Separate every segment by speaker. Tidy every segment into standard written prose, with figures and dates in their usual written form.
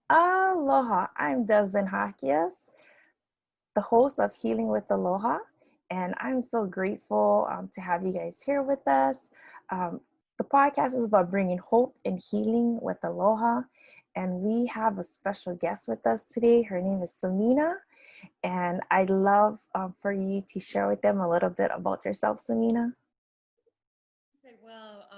Speaker 1: Aloha, I'm Devin Hakias, the host of Healing with Aloha, and I'm so grateful to have you guys here with us. Um, the podcast is about bringing hope and healing with Aloha, and we have a special guest with us today. Her name is Sameena, and I'd love for you to share with them a little bit about yourself, Sameena.
Speaker 2: Okay, well,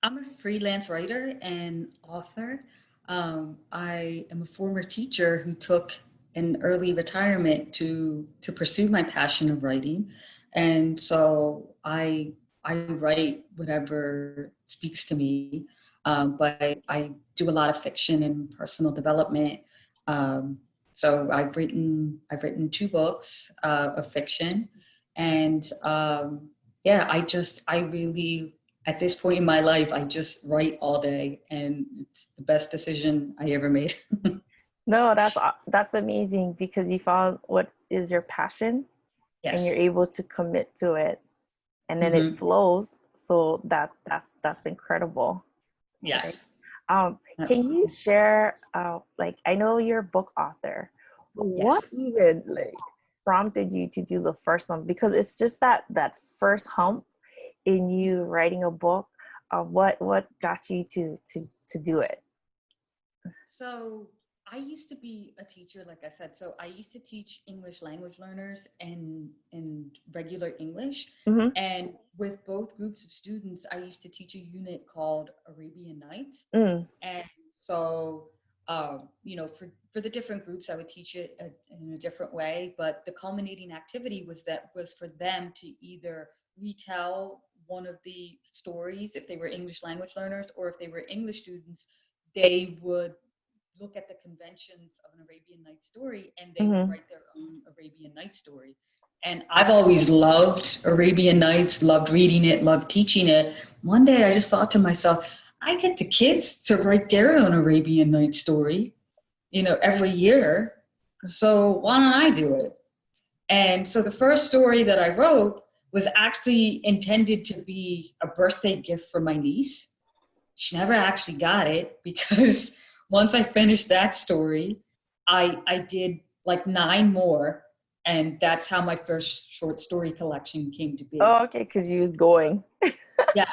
Speaker 2: I'm a freelance writer and author. I am a former teacher who took an early retirement to pursue my passion of writing, and so I write whatever speaks to me. But I do a lot of fiction and personal development. Um, so I've written two books of fiction, and yeah, I really at this point in my life, I just write all day, and it's the best decision I ever made.
Speaker 1: No, that's amazing because you found what is your passion and you're
Speaker 2: Yes.
Speaker 1: able to commit to it and then it
Speaker 2: Hmm.
Speaker 1: flows. So that's incredible, right?
Speaker 2: Yes.
Speaker 1: Can you
Speaker 2: Absolutely.
Speaker 1: share like I know you're a book author, but what
Speaker 2: Yes.
Speaker 1: even like prompted you to do the first one? Because it's just that first hump in you writing a book. What got you to do it?
Speaker 2: So I used to be a teacher, like I said. So I used to teach English language learners and regular English.
Speaker 1: Mm-hmm.
Speaker 2: And with both groups of students, I used to teach a unit called Arabian Nights.
Speaker 1: Mm,
Speaker 2: And so, for the different groups, I would teach it in a different way. But the culminating activity was for them to either retell one of the stories if they were English language learners, or if they were English students, they would look at the conventions of an Arabian Night story and they would
Speaker 1: mm-hmm.
Speaker 2: write their own Arabian Night story. And I've always loved Arabian Nights, loved reading it, loved teaching it. One day I just thought to myself, I get the kids to write their own Arabian Night story, every year. So why don't I do it? And so the first story that I wrote was actually intended to be a birthday gift for my niece. She never actually got it because once I finished that story, I did like nine more, and that's how my first short story collection came to be.
Speaker 1: Oh, okay, because you was going.
Speaker 2: Yeah,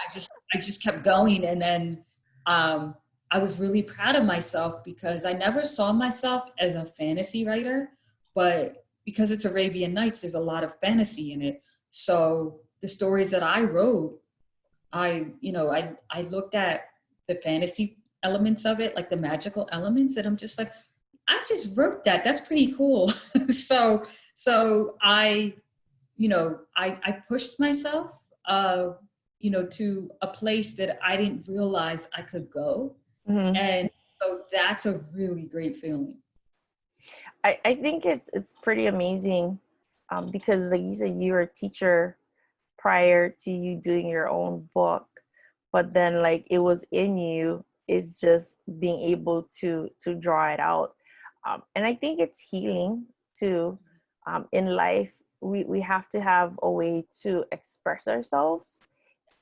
Speaker 2: I just kept going, and then um, I was really proud of myself because I never saw myself as a fantasy writer, but because it's Arabian Nights, there's a lot of fantasy in it. So the stories that I wrote, I looked at the fantasy elements of it, like the magical elements, and I'm just like, I just wrote that. That's pretty cool. so so I pushed myself, to a place that I didn't realize I could go,
Speaker 1: Mm-hmm.
Speaker 2: and so that's a really great feeling.
Speaker 1: I think it's pretty amazing because like you said, you were a teacher prior to you doing your own book, but then like it was in you is just being able to draw it out. And I think it's healing too. In life we have to have a way to express ourselves,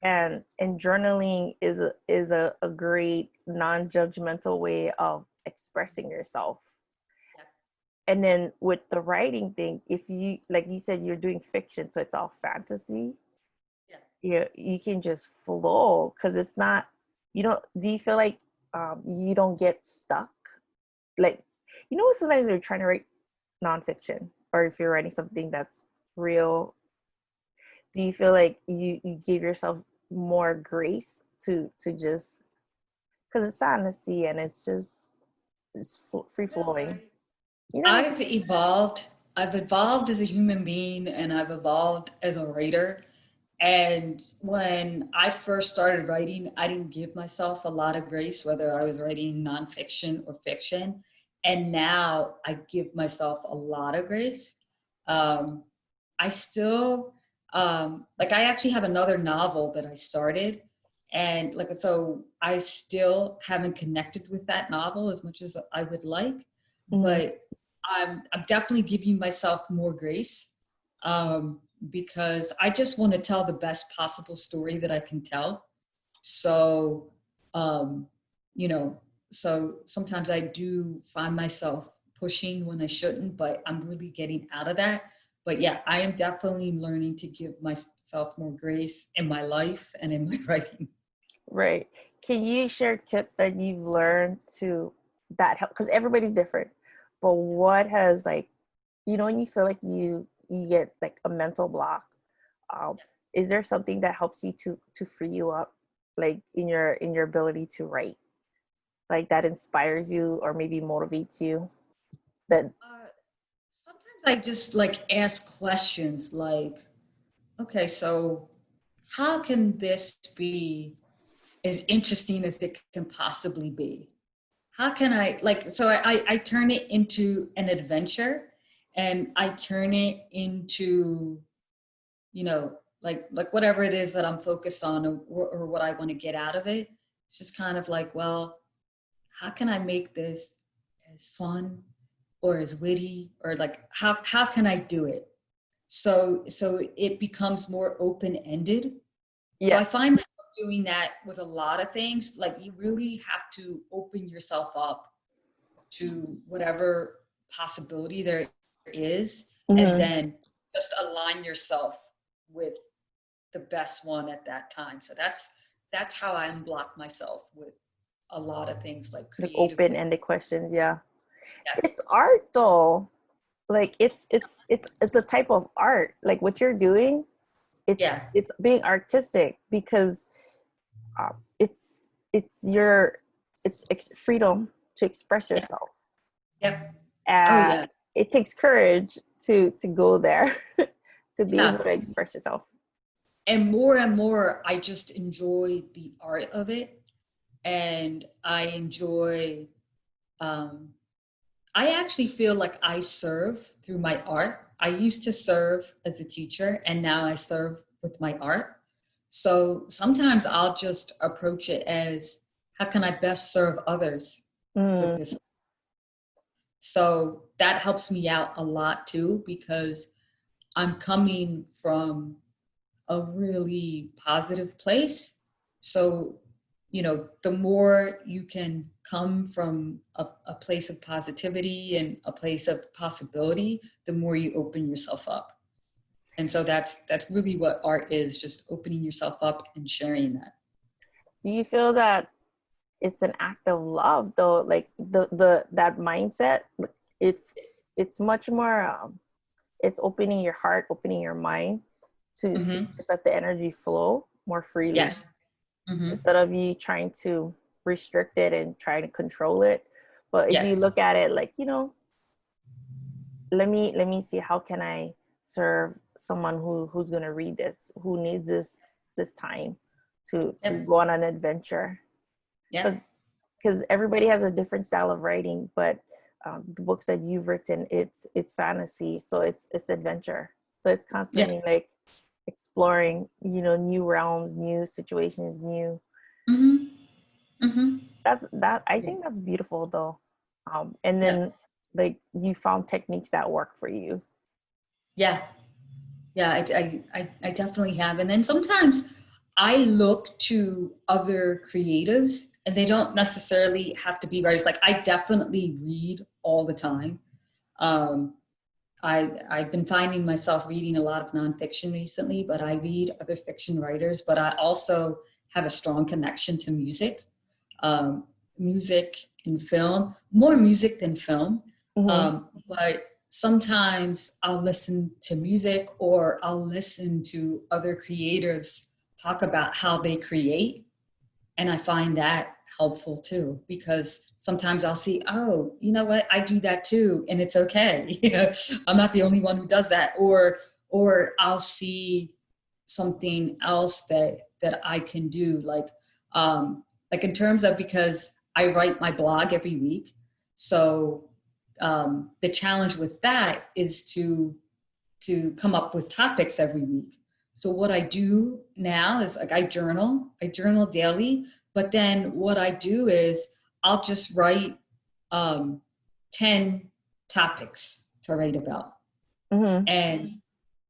Speaker 1: and journaling is a great non-judgmental way of expressing yourself.
Speaker 2: Yeah,
Speaker 1: And then with the writing thing, if you like you said you're doing fiction, so it's all fantasy,
Speaker 2: yeah.
Speaker 1: you can just flow because it's not, you don't, do you feel like you don't get stuck, like, sometimes you're trying to write nonfiction or if you're writing something that's real, do you feel like you give yourself more grace to just, because it's fantasy and it's just free
Speaker 2: No,
Speaker 1: flowing, you know?
Speaker 2: I've evolved. I've evolved as a human being, and I've evolved as a writer. And when I first started writing, I didn't give myself a lot of grace, whether I was writing nonfiction or fiction. And now I give myself a lot of grace. Um, I still, like, I actually have another novel that I started. And, like, so I still haven't connected with that novel as much as I would like.
Speaker 1: Hmm.
Speaker 2: But I'm definitely giving myself more grace. Because I just want to tell the best possible story that I can tell. So, um, you know, so sometimes I do find myself pushing when I shouldn't, but I'm really getting out of that. But yeah, I am definitely learning to give myself more grace in my life and in my writing.
Speaker 1: Right. Can you share tips that you've learned to that help? Because everybody's different. But what has like, when you feel like you get like a mental block, um, is there something that helps you to free you up, like in your ability to write, like that inspires you or maybe motivates you? That
Speaker 2: Uh, Sometimes I just like ask questions like, okay, so how can this be as interesting as it can possibly be? How can I like, so I turn it into an adventure, and I turn it into, you know, like whatever it is that I'm focused on, or what I want to get out of it. It's just kind of like, well, how can I make this as fun or as witty, or like how can I do it? So it becomes more open ended. So
Speaker 1: yeah,
Speaker 2: I find myself doing that with a lot of things. Like you really have to open yourself up to whatever possibility there is, and
Speaker 1: hmm,
Speaker 2: then just align yourself with the best one at that time. So that's how I unblock myself with a lot of things, like
Speaker 1: like open
Speaker 2: creatively.
Speaker 1: ended questions. Yeah,
Speaker 2: Yeah,
Speaker 1: it's art though. Like it's a type of art. Like what you're doing,
Speaker 2: yeah,
Speaker 1: it's being artistic because it's it's your freedom to express
Speaker 2: yeah,
Speaker 1: yourself.
Speaker 2: yep. Oh
Speaker 1: uh
Speaker 2: yeah,
Speaker 1: it takes courage to go there to be able
Speaker 2: yeah.
Speaker 1: to express yourself.
Speaker 2: And more I just enjoy the art of it, and I enjoy, um I actually feel like I serve through my art. I used to serve as a teacher, and now I serve with my art. So sometimes I'll just approach it as, how can I best serve others with
Speaker 1: Mm,
Speaker 2: this? So that helps me out a lot too, because I'm coming from a really positive place. So, the more you can come from a place of positivity and a place of possibility, the more you open yourself up. And so that's really what art is, just opening yourself up and sharing that.
Speaker 1: do you feel that it's an act of love though, like the that mindset? It's much more it's opening your heart, opening your mind to
Speaker 2: Hmm.
Speaker 1: just let the energy flow more freely
Speaker 2: Yes. Hmm.
Speaker 1: instead of you trying to restrict it and trying to control it. But if you
Speaker 2: Yes.
Speaker 1: look at it like, let me see how can I serve someone who's going to read this, who needs this time to
Speaker 2: Yep.
Speaker 1: go on an adventure. because
Speaker 2: Yep.
Speaker 1: because everybody has a different style of writing, but the books that you've written, it's fantasy, so it's adventure, so it's
Speaker 2: Yeah.
Speaker 1: constantly like exploring, new realms, new situations, new.
Speaker 2: Hmm. Hmm.
Speaker 1: That I think that's beautiful though. And
Speaker 2: Yeah.
Speaker 1: then like you found techniques that work for you.
Speaker 2: Yeah. Yeah, I definitely have. And then sometimes I look to other creatives, and they don't necessarily have to be writers. Like I definitely read all the time. Um, I've been finding myself reading a lot of nonfiction recently, but I read other fiction writers. But I also have a strong connection to music, um, music and film, more music than film.
Speaker 1: Hmm.
Speaker 2: But sometimes I'll listen to music, or I'll listen to other creatives talk about how they create. And I find that helpful too, because sometimes I'll see, oh, you know what, I do that too, and it's okay. I'm not the only one who does that. Or I'll see something else that I can do, like in terms of, because I write my blog every week. So the challenge with that is to come up with topics every week. So what I do now is, like, I journal daily, but then what I do is I'll just write um, 10 topics to write about.
Speaker 1: Hmm.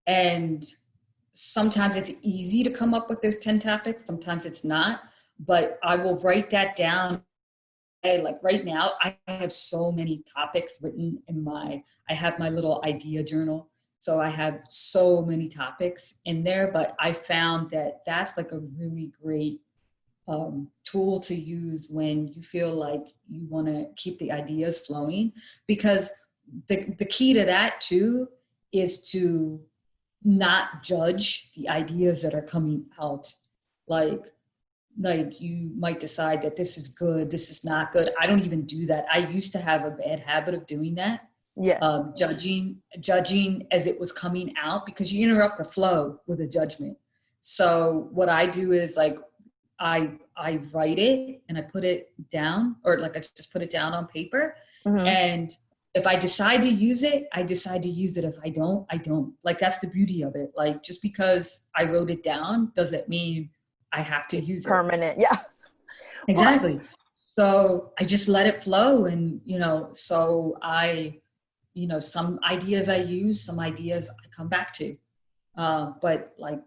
Speaker 2: And sometimes it's easy to come up with those 10 topics, sometimes it's not, but I will write that down like right now, I have so many topics written in I have my little idea journal. So I have so many topics in there, but I found that that's like a really great tool to use when you feel like you want to keep the ideas flowing, because the key to that too is to not judge the ideas that are coming out. like like you might decide that this is good, this is not good. I don't even do that. I used to have a bad habit of doing that,
Speaker 1: Yes.
Speaker 2: judging as it was coming out, because you interrupt the flow with a judgment. So what I do is like I write it and I put it down, or like I just put it down on paper.
Speaker 1: Mm-hmm.
Speaker 2: And if I decide to use it, I decide to use it. If I don't, I don't. Like that's the beauty of it. Like just because I wrote it down doesn't mean I have to use it.
Speaker 1: Permanent. Yeah. Well,
Speaker 2: Exactly. So I just let it flow. And, some ideas I use, some ideas I come back to. But like,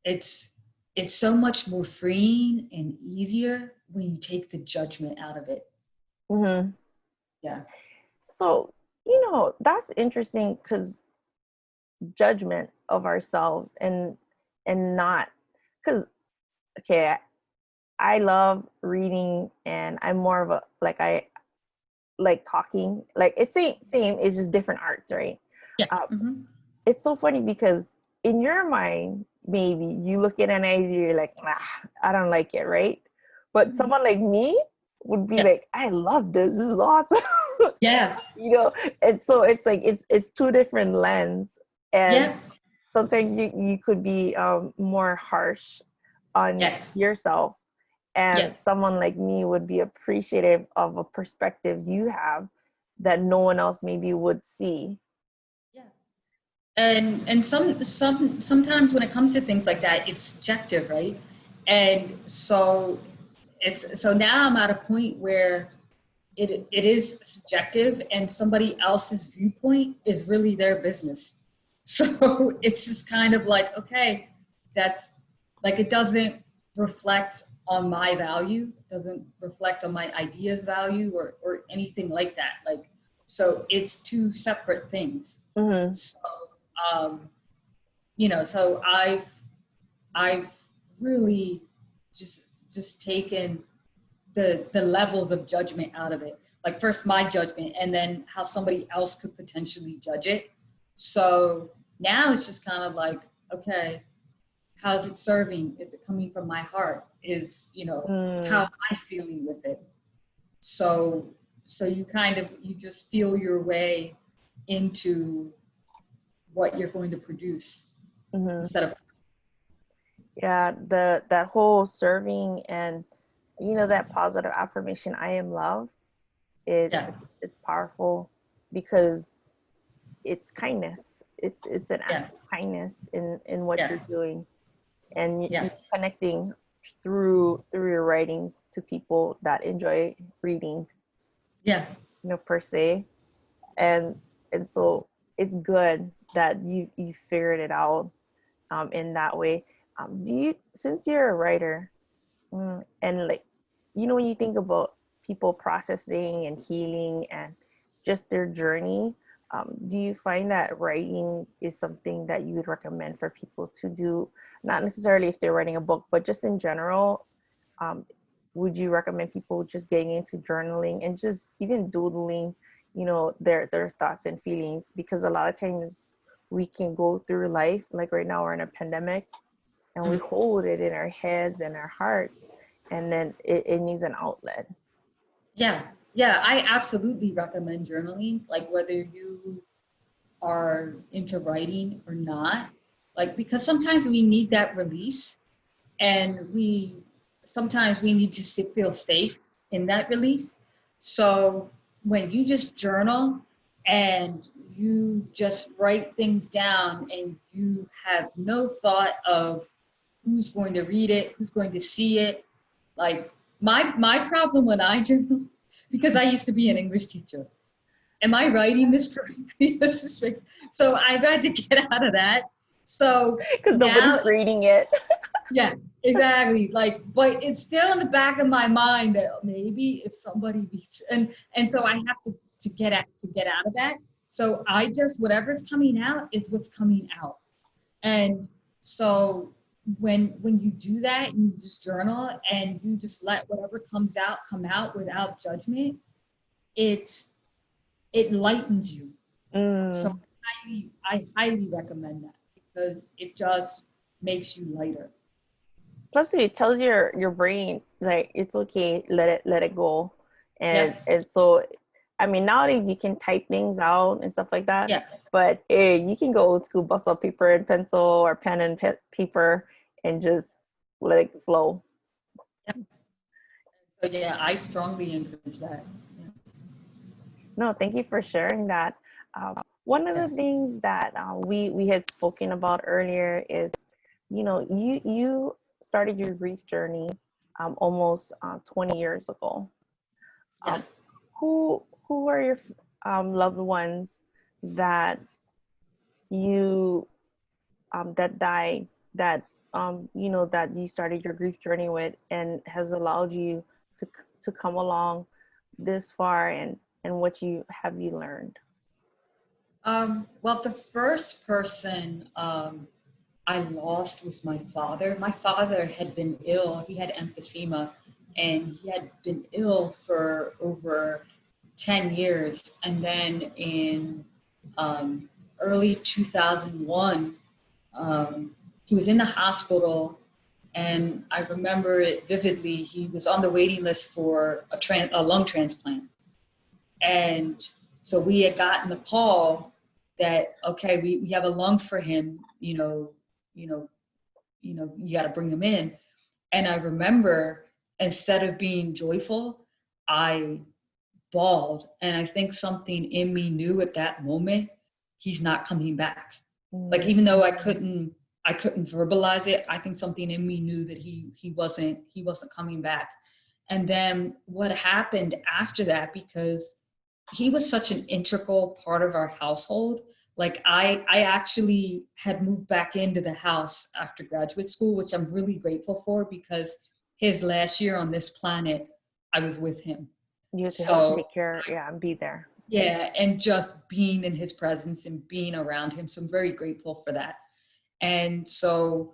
Speaker 2: it's, it's so much more freeing and easier when you take the judgment out of it.
Speaker 1: mm-hmm.
Speaker 2: Yeah.
Speaker 1: So, that's interesting because judgment of ourselves and not because okay, I love reading and I'm more of a like I like talking. Like it's same, it's just different arts, right?
Speaker 2: Yeah.
Speaker 1: Uh,
Speaker 2: Mm-hmm.
Speaker 1: it's so funny because in your mind, maybe you look at an idea, you're like, I don't like it, right? But
Speaker 2: Mm-hmm.
Speaker 1: someone like me would be
Speaker 2: Yeah.
Speaker 1: like, I love this. This is awesome.
Speaker 2: Yeah.
Speaker 1: And so it's like it's two different lens, and
Speaker 2: Yeah.
Speaker 1: sometimes you could be more harsh on
Speaker 2: Yes.
Speaker 1: yourself,
Speaker 2: Yeah.
Speaker 1: and someone like me would be appreciative of a perspective you have that no one else maybe would see.
Speaker 2: Yeah. And sometimes when it comes to things like that, it's subjective, right? And so now I'm at a point where it is subjective, and somebody else's viewpoint is really their business. So it's just kind of like, okay, that's like, it doesn't reflect on my value, doesn't reflect on my ideas value, or anything like that. Like, so it's two separate things.
Speaker 1: Mm-hmm.
Speaker 2: So um, so I've really just taken the levels of judgment out of it. Like first my judgment, and then how somebody else could potentially judge it. So now it's just kind of like, okay, how's it serving? Is it coming from my heart? How
Speaker 1: Mm,
Speaker 2: am I feeling with it? So you just feel your way into what you're going to produce
Speaker 1: mm-hmm.
Speaker 2: instead of.
Speaker 1: Yeah, that whole serving and that positive affirmation, I am love, it
Speaker 2: Yeah.
Speaker 1: it's powerful because it's kindness. It's an act
Speaker 2: Yeah.
Speaker 1: of kindness in what
Speaker 2: Yeah.
Speaker 1: you're doing, and
Speaker 2: Yeah.
Speaker 1: you're connecting through your writings to people that enjoy reading,
Speaker 2: Yeah.
Speaker 1: per se. And so it's good that you figured it out in that way. Do you, since you're a writer, and like, when you think about people processing and healing and just their journey, do you find that writing is something that you would recommend for people to do? Not necessarily if they're writing a book, but just in general. um, would you recommend people just getting into journaling and just even doodling, their thoughts and feelings? Because a lot of times we can go through life, like right now we're in a pandemic, and we
Speaker 2: Mm.
Speaker 1: hold it in our heads and our hearts, and then it needs an outlet.
Speaker 2: Yeah. Yeah. I absolutely recommend journaling, like whether you are into writing or not, like, because sometimes we need that release, and sometimes we need to feel safe in that release. So when you just journal and you just write things down, and you have no thought of who's going to read it, who's going to see it. Like my problem when I journal, because I used to be an English teacher. Am I writing this correctly? So I've had to get out of that. So
Speaker 1: Because nobody's
Speaker 2: now,
Speaker 1: grading it.
Speaker 2: Yeah, exactly. Like, but it's still in the back of my mind that maybe if somebody beats, and so I have to get out of that. So I just whatever's coming out is what's coming out. And so when you do that, you just journal and you just let whatever comes out come out without judgment. It it lightens you. So
Speaker 1: Mm.
Speaker 2: I highly recommend that because it just makes you lighter.
Speaker 1: Plus, it tells your brain like it's okay, let it go,
Speaker 2: Yeah,
Speaker 1: and so, I mean, nowadays you can type things out and stuff like that,
Speaker 2: yeah.
Speaker 1: but you can go old school, bust out paper and pencil or pen and paper, and just let it flow.
Speaker 2: So yeah, I strongly encourage that. Yeah.
Speaker 1: No, thank you for sharing that. One of
Speaker 2: Yeah.
Speaker 1: the things that we had spoken about earlier is, you started your grief journey almost 20 years ago.
Speaker 2: Yeah.
Speaker 1: Um, who are your loved ones that you that died, that that you started your grief journey with, and has allowed you to come along this far, and what you learned?
Speaker 2: Well, the first person I lost was my father. My father had been ill. He had emphysema, and he had been ill for over 10 years. And then in um, early 2001, he was in the hospital, and I remember it vividly. He was on the waiting list for a lung transplant. And so we had gotten the call that, okay, we have a lung for him, you know, you got to bring him in. And I remember instead of being joyful, I bawled. And I think something in me knew at that moment, he's not coming back. Like,
Speaker 1: Mm.
Speaker 2: even though I couldn't verbalize it, I think something in me knew that he wasn't coming back. And then what happened after that, because he was such an integral part of our household. Like, I actually had moved back into the house after graduate school, which I'm really grateful for, because his last year on this planet, I was with him.
Speaker 1: You to help
Speaker 2: So
Speaker 1: take care, yeah, and be there.
Speaker 2: yeah, and just being in his presence and being around him. So I'm very grateful for that. And so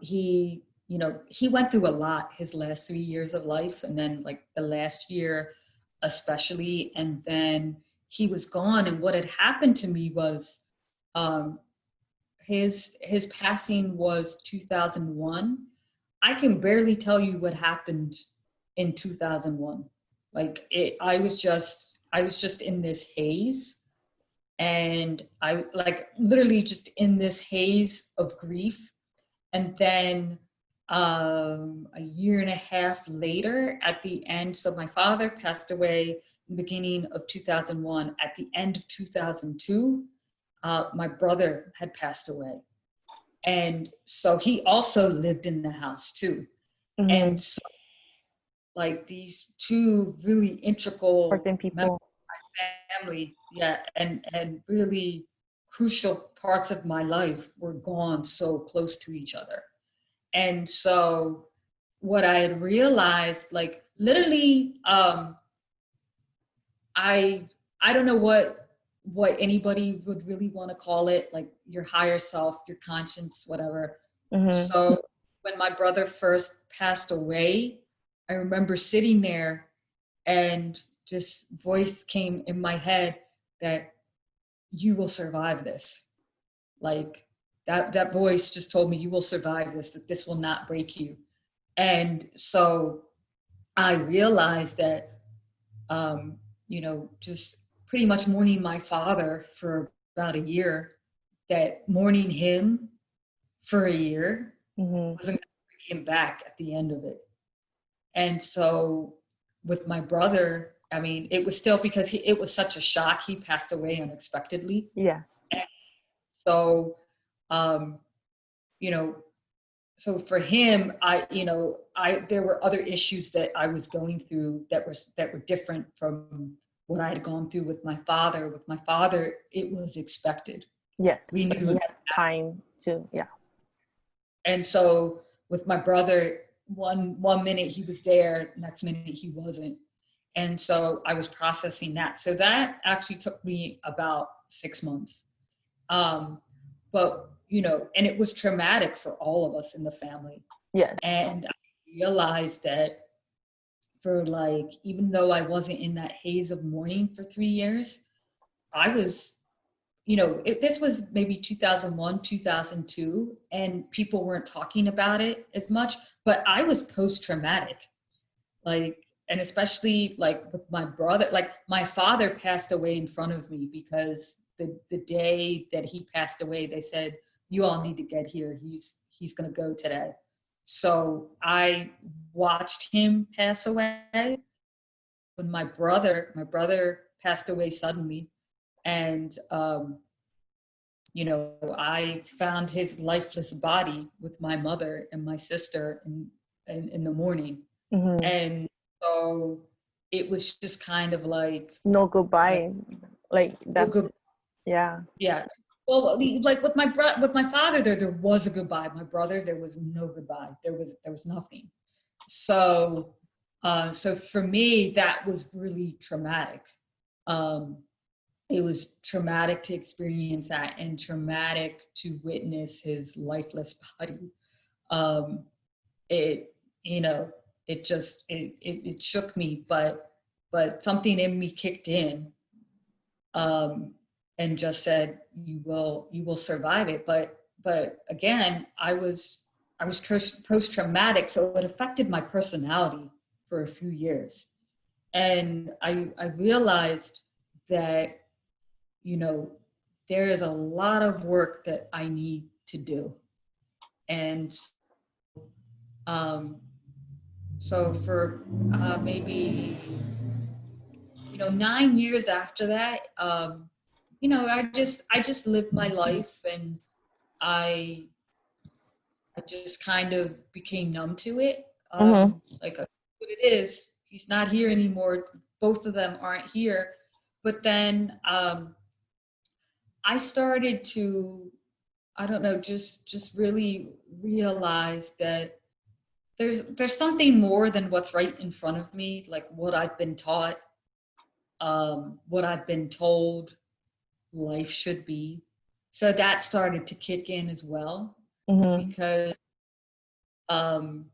Speaker 2: he went through a lot his last 3 years of life, and then like the last year especially, and then he was gone. And what had happened to me was um, his passing was 2001. I can barely tell you what happened in 2001. Like I was just in this haze, and I was like literally just in this haze of grief. And then a year and a half later, at the end, so my father passed away in the beginning of 2001. At the end of 2002, my brother had passed away. And so he also lived in the house too. And
Speaker 1: Mm-hmm.
Speaker 2: so, like, these two really integral
Speaker 1: Important
Speaker 2: members
Speaker 1: people.
Speaker 2: of my family, yeah, and really crucial parts of my life were gone so close to each other. And so what I had realized, like literally, I I don't know what anybody would really want to call it, like your higher self, your conscience, whatever.
Speaker 1: Mm-hmm.
Speaker 2: So when my brother first passed away, I remember sitting there and just voice came in my head that you will survive this. Like that voice just told me you will survive this, that this will not break you. And so I realized that, just pretty much mourning my father for about a year, that mourning him for a year
Speaker 1: Mm-hmm.
Speaker 2: wasn't going to bring him back at the end of it. And so with my brother, I mean, it was still because it was such a shock. He passed away unexpectedly.
Speaker 1: Yes.
Speaker 2: And so, um, you know, so for him, there were other issues that I was going through that were different from what I had gone through with my father. With my father, it was expected.
Speaker 1: Yes,
Speaker 2: We
Speaker 1: like
Speaker 2: knew
Speaker 1: he
Speaker 2: that.
Speaker 1: had time to, yeah.
Speaker 2: And so with my brother, one minute he was there, next minute he wasn't. And so I was processing that. So that actually took me about 6 months. Um, but and it was traumatic for all of us in the family.
Speaker 1: Yes.
Speaker 2: And I realized that for like, even though I wasn't in that haze of mourning for 3 years, I was, this was maybe 2001, 2002, and people weren't talking about it as much, but I was post-traumatic. Like, and especially like with my brother, like my father passed away in front of me because the day that he passed away, they said, you all need to get here. He's going to go today. So I watched him pass away. When my brother passed away suddenly, and I found his lifeless body with my mother and my sister in the morning.
Speaker 1: Mm-hmm.
Speaker 2: And so it was just kind of like,
Speaker 1: No goodbyes. Like
Speaker 2: oh,
Speaker 1: that's
Speaker 2: good,
Speaker 1: yeah.
Speaker 2: yeah. Well, like with with my father, there was a goodbye. My brother, there was no goodbye. There was nothing. So, so for me, that was really traumatic. Um, it was traumatic to experience that and traumatic to witness his lifeless body. Um, it, you know, it shook me, but something in me kicked in, um, and just said, you will survive it. But again, I was post traumatic, so it affected my personality for a few years, and I realized that you know there is a lot of work that I need to do, and um, so for maybe 9 years after that, I just lived my life, and I I just kind of became numb to it.
Speaker 1: Mm-hmm.
Speaker 2: Like what it is, he's not here anymore. Both of them aren't here. But then I started to, I don't know, just really realize that there's something more than what's right in front of me, like what I've been taught, what I've been told life should be. So that started to kick in as well,
Speaker 1: Mm-hmm.
Speaker 2: because um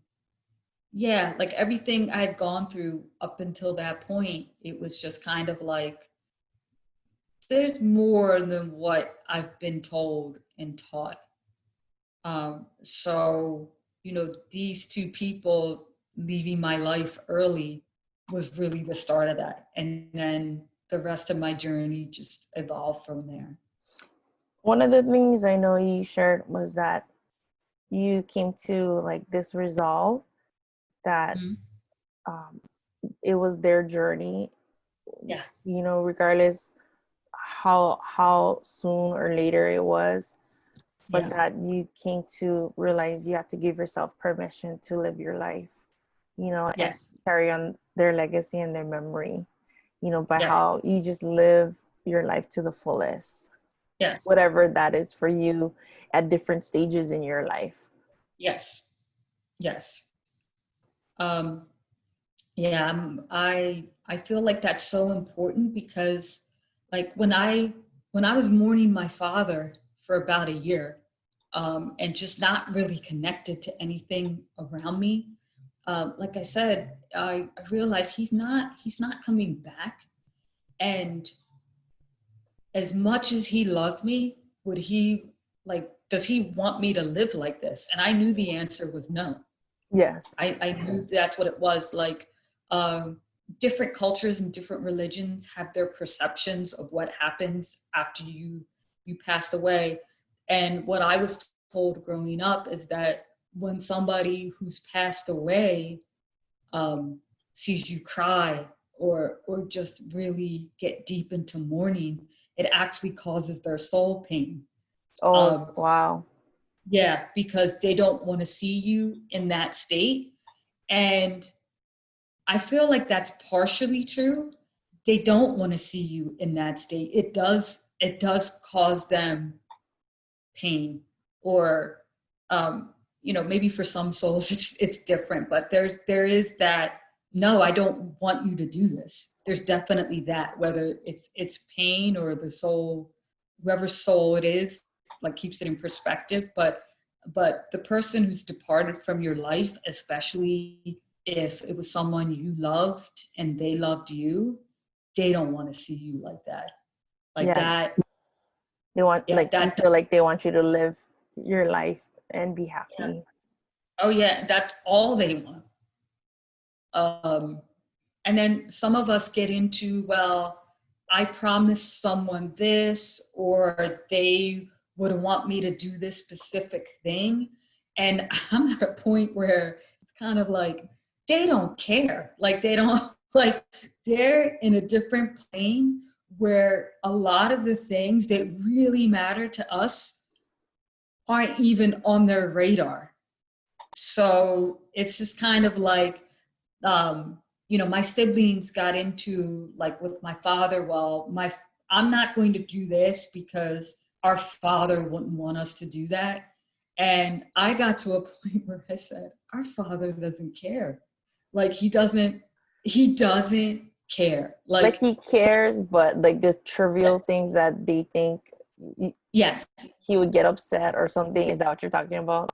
Speaker 2: yeah, like everything I had gone through up until that point, it was just kind of like there's more than what I've been told and taught. So these two people leaving my life early was really the start of that, and then the rest of my journey just evolved from there.
Speaker 1: One of the things I know you shared was that you came to like this resolve that
Speaker 2: Mhm.
Speaker 1: um, it was their journey,
Speaker 2: Yeah.
Speaker 1: regardless how soon or later it was, but
Speaker 2: Yeah.
Speaker 1: that you came to realize you have to give yourself permission to live your life, and
Speaker 2: Yes.
Speaker 1: carry on their legacy and their memory, by
Speaker 2: Yes.
Speaker 1: how you just live your life to the fullest,
Speaker 2: Yes.
Speaker 1: whatever that is for you at different stages in your life.
Speaker 2: Yes. Yes. Um, yeah. I feel like that's so important because, like, when I was mourning my father for about a year, and just not really connected to anything around me, like I said, I realized he's not coming back, and as much as he loved me, would he like? Does he want me to live like this? And I knew the answer was no.
Speaker 1: Yes.
Speaker 2: I knew that's what it was. Like, different cultures and different religions have their perceptions of what happens after you passed away. And what I was told growing up is that when somebody who's passed away um, sees you cry or just really get deep into mourning, it actually causes their soul pain.
Speaker 1: Oh,
Speaker 2: Um,
Speaker 1: wow.
Speaker 2: yeah, because they don't want to see you in that state. And I feel like that's partially true. They don't want to see you in that state. It does cause them pain, or maybe for some souls it's different, but there is that, no, I don't want you to do this. There's definitely that, whether it's pain or the soul, whoever's soul it is, like keeps it in perspective. But the person who's departed from your life, especially if it was someone you loved and they loved you, they don't want to see you like that. Like
Speaker 1: Yeah,
Speaker 2: that,
Speaker 1: they want,
Speaker 2: yeah,
Speaker 1: like, you
Speaker 2: that,
Speaker 1: feel like they want you to live your life and be
Speaker 2: yeah.
Speaker 1: happy.
Speaker 2: Oh yeah, that's all they want. Um, and then some of us get into, well, I promised someone this, or they would want me to do this specific thing. And I'm at a point where it's kind of like, they don't care. Like, they don't, like, they're in a different plane where a lot of the things that really matter to us aren't even on their radar. So it's just kind of like, my siblings got into, like, with my father, well, I'm not going to do this because our father wouldn't want us to do that. And I got to a point where I said, our father doesn't care. Like, he doesn't care.
Speaker 1: Like,
Speaker 2: Like,
Speaker 1: he cares, but like the trivial things that they think
Speaker 2: yes,
Speaker 1: he would get upset or something. Is that what you're talking about?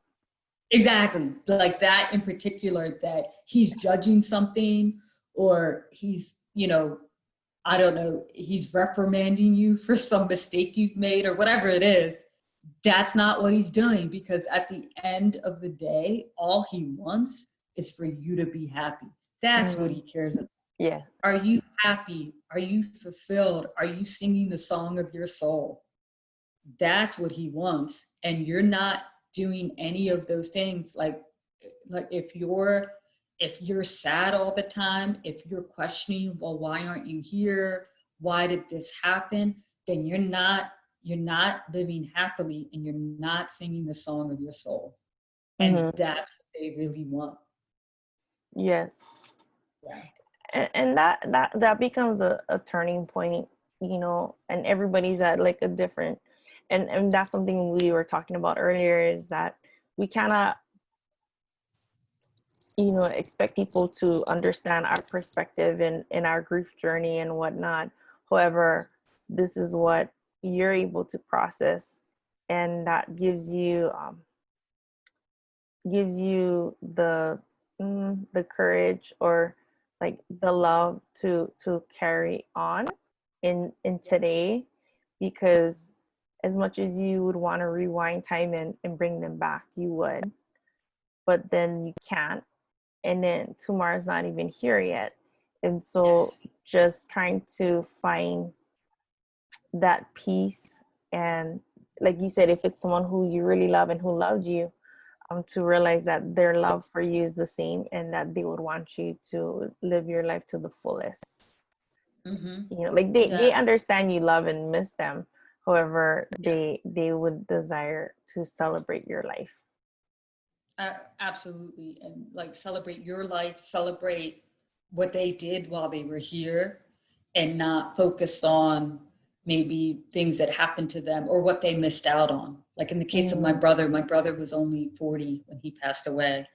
Speaker 2: exactly. Like that in particular, that he's judging something, or he's, I don't know, he's reprimanding you for some mistake you've made or whatever it is. That's not what he's doing, because at the end of the day, all he wants is for you to be happy. That's what
Speaker 1: Mm,
Speaker 2: he cares about.
Speaker 1: yeah.
Speaker 2: Are you happy? Are you fulfilled? Are you singing the song of your soul? That's what he wants. And you're not doing any of those things. Like if you're sad all the time, if you're questioning, well, why aren't you here, why did this happen, then you're not living happily, and you're not singing the song of your soul. And
Speaker 1: Mm-hmm.
Speaker 2: that's what they really want.
Speaker 1: Yes.
Speaker 2: Yeah.
Speaker 1: And that becomes a turning point, and everybody's at like a different, and that's something we were talking about earlier, is that we cannot, expect people to understand our perspective in our grief journey and whatnot. However, this is what you're able to process, and that gives you the courage, or like the love to carry on in today, because as much as you would want to rewind time and bring them back, you would, but then you can't, and then tomorrow's not even here yet. And so
Speaker 2: Yes.
Speaker 1: just trying to find that peace, and like you said, if it's someone who you really love and who loved you, to realize that their love for you is the same, and that they would want you to live your life to the fullest.
Speaker 2: Mm-hmm.
Speaker 1: Like they
Speaker 2: Yeah.
Speaker 1: understand you love and miss them. However,
Speaker 2: Yeah.
Speaker 1: they would desire to celebrate your life.
Speaker 2: Absolutely. And like, celebrate your life, celebrate what they did while they were here, and not focus on maybe things that happened to them or what they missed out on. Like in the case of
Speaker 1: Mm-hmm.
Speaker 2: my brother was only 40 when he passed away.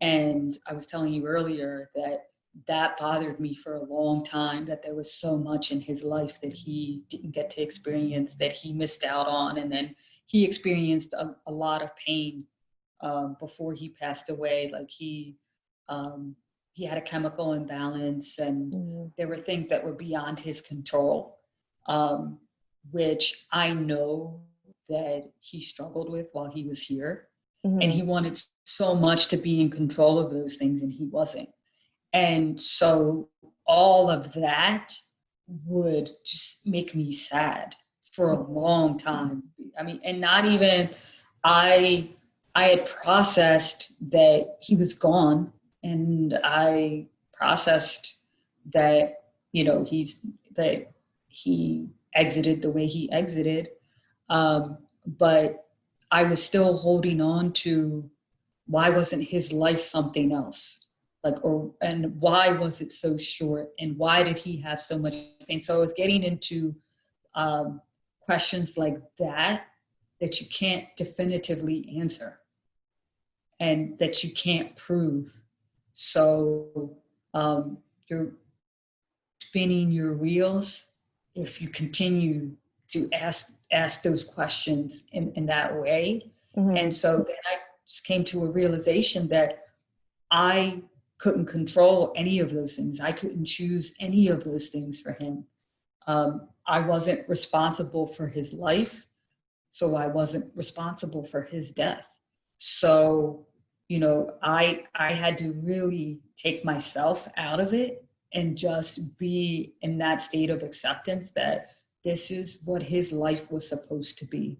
Speaker 2: And I was telling you earlier that that bothered me for a long time, that there was so much in his life that he didn't get to experience, that he missed out on. And then he experienced a lot of pain before he passed away. Like he had a chemical imbalance, and
Speaker 1: Mm-hmm.
Speaker 2: there were things that were beyond his control, um, which I know that he struggled with while he was here. And
Speaker 1: Mm-hmm.
Speaker 2: he wanted so much to be in control of those things, and he wasn't. And so all of that would just make me sad for a long time. I mean, and not even, I I had processed that he was gone, and I processed that, that he exited the way he exited. But I was still holding on to, why wasn't his life something else? Like, and why was it so short? And why did he have so much pain? So I was getting into um, questions like that you can't definitively answer. and that you can't prove. So you're spinning your wheels if you continue to ask those questions in that way.
Speaker 1: Mm-hmm.
Speaker 2: And so then I just came to a realization that I couldn't control any of those things. I couldn't choose any of those things for him. I wasn't responsible for his life, so I wasn't responsible for his death. So, I had to really take myself out of it and just be in that state of acceptance that this is what his life was supposed to be.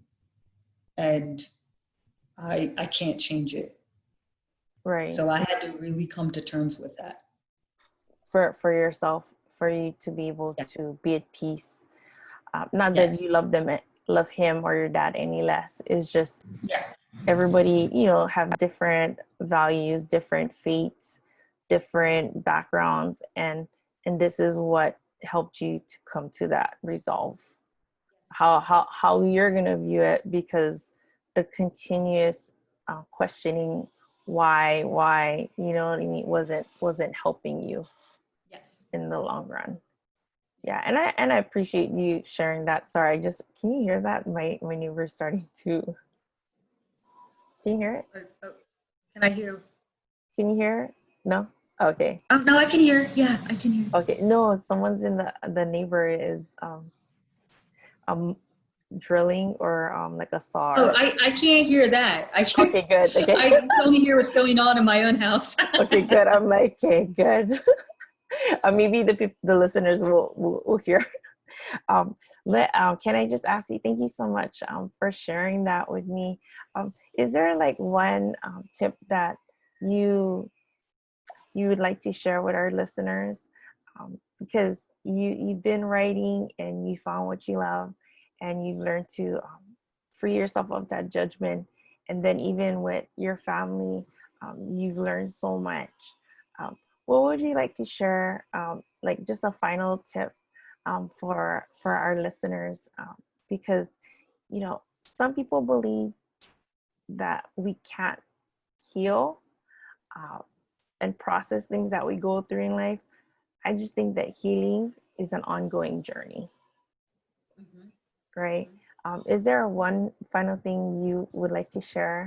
Speaker 2: And I can't change it.
Speaker 1: Right.
Speaker 2: So I had to really come to terms with that.
Speaker 1: For yourself, for you to be able
Speaker 2: Yeah.
Speaker 1: to be at peace. Not that
Speaker 2: Yes.
Speaker 1: you love him or your dad any less. It's just
Speaker 2: Yeah.
Speaker 1: everybody, have different values, different fates, different backgrounds, and this is what helped you to come to that resolve. How you're gonna view it, because the continuous questioning why, you know what I mean, wasn't helping you
Speaker 2: Yes.
Speaker 1: in the long run. Yeah, and I appreciate you sharing that. Sorry, can you hear that? My neighbor's starting to. Can you hear it?
Speaker 2: Can I hear?
Speaker 1: Can you hear it? No? Okay.
Speaker 2: Oh, no, I can hear. Yeah, I can hear.
Speaker 1: Okay. No, someone's in the neighbor is um drilling or like a saw.
Speaker 2: Oh, I can't hear that.
Speaker 1: Okay, good. Okay.
Speaker 2: I can only hear what's going on in my own house.
Speaker 1: Okay, good. I'm like, okay, good. Maybe the listeners will hear. Um, can I just ask you? Thank you so much for sharing that with me. Is there like one tip that you you would like to share with our listeners, because you've been writing and you found what you love, and you've learned to free yourself of that judgment, and then even with your family, you've learned so much. What would you like to share, like just a final tip for our listeners, because some people believe that we can't heal uh, and process things that we go through in life. I just think that healing is an ongoing journey,
Speaker 2: Mhm.
Speaker 1: right? Is there one final thing you would like to share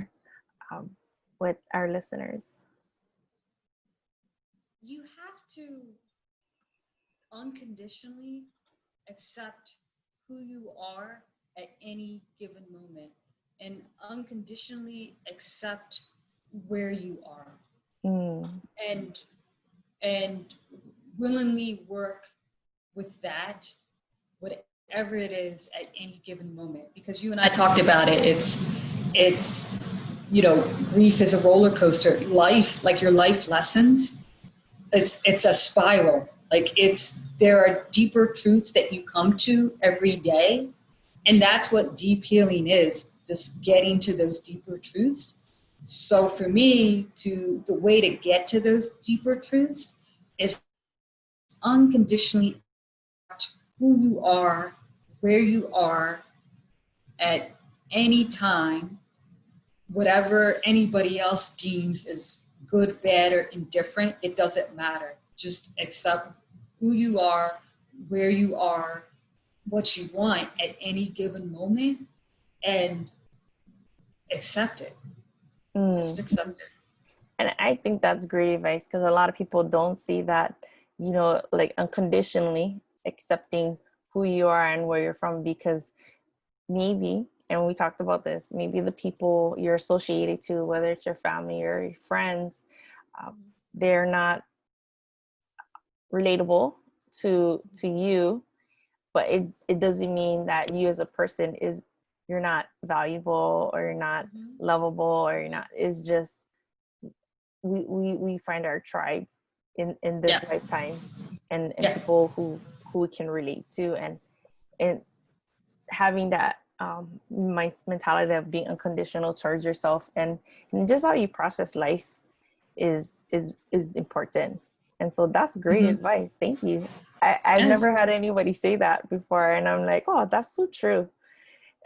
Speaker 1: um, with our listeners?
Speaker 2: You have to unconditionally accept who you are at any given moment and unconditionally accept where you are
Speaker 1: Mm,
Speaker 2: and and willingly work with that, whatever it is, at any given moment. Because you and I talked about it. It's grief is a roller coaster. Life, like your life lessons, it's a spiral. Like there are deeper truths that you come to every day, and that's what deep healing is, just getting to those deeper truths. So for me, the way to get to those deeper truths is unconditionally accept who you are, where you are at any time, whatever anybody else deems as good, bad, or indifferent. It doesn't matter. Just accept who you are, where you are, what you want at any given moment, and accept it. Just
Speaker 1: mm.
Speaker 2: accept it.
Speaker 1: And I think that's great advice, because a lot of people don't see that, like unconditionally accepting who you are and where you're from, because maybe, and we talked about this, maybe the people you're associated to, whether it's your family or your friends, they're not relatable to you, but it doesn't mean that you as a person you're not valuable, or you're not
Speaker 2: Mm-hmm.
Speaker 1: lovable, or you're not. It's just we find our tribe in this
Speaker 2: Yeah.
Speaker 1: lifetime, and
Speaker 2: Yeah.
Speaker 1: people who we can relate to, and having that mentality of being unconditional towards yourself, and just how you process life is important. And so that's great
Speaker 2: Mm-hmm.
Speaker 1: advice. Thank you. I've
Speaker 2: Yeah.
Speaker 1: never had anybody say that before, and I'm like, oh, that's so true.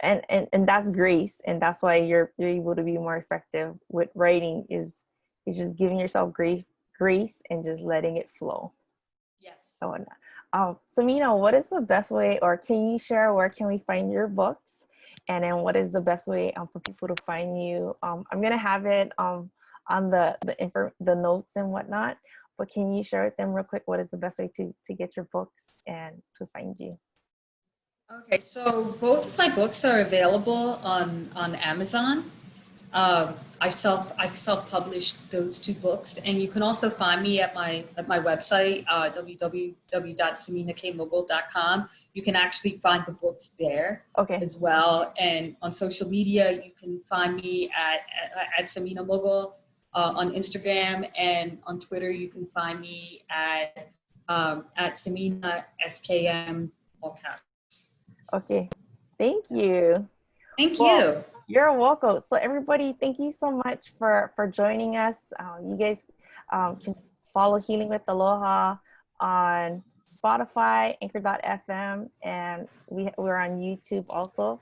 Speaker 1: And that's grace, and that's why you're able to be more effective with writing, is just giving yourself grace and just letting it flow.
Speaker 2: Yes.
Speaker 1: Oh, Sameena, what is the best way, or can you share where can we find your books, and then what is the best way for people to find you? I'm gonna have it on the notes and whatnot, but can you share with them real quick what is the best way to get your books and to find you?
Speaker 2: Okay, so both of my books are available on Amazon. I've self-published those two books, and you can also find me at my website, www.sameenakmughal.com. You can actually find the books there
Speaker 1: Okay.
Speaker 2: as well, and on social media you can find me at Sameena Mughal on Instagram, and on Twitter you can find me at Sameena SKM all caps.
Speaker 1: Okay. Thank you.
Speaker 2: Thank
Speaker 1: Well,
Speaker 2: you.
Speaker 1: you're welcome. So everybody, thank you so much for joining us. You guys can follow Healing with Aloha on Spotify, Anchor.fm, and we're on YouTube also.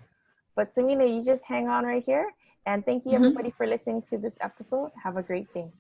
Speaker 1: But Sameena, you just hang on right here. And thank you
Speaker 3: Mhm.
Speaker 1: everybody for listening to this episode. Have a great day.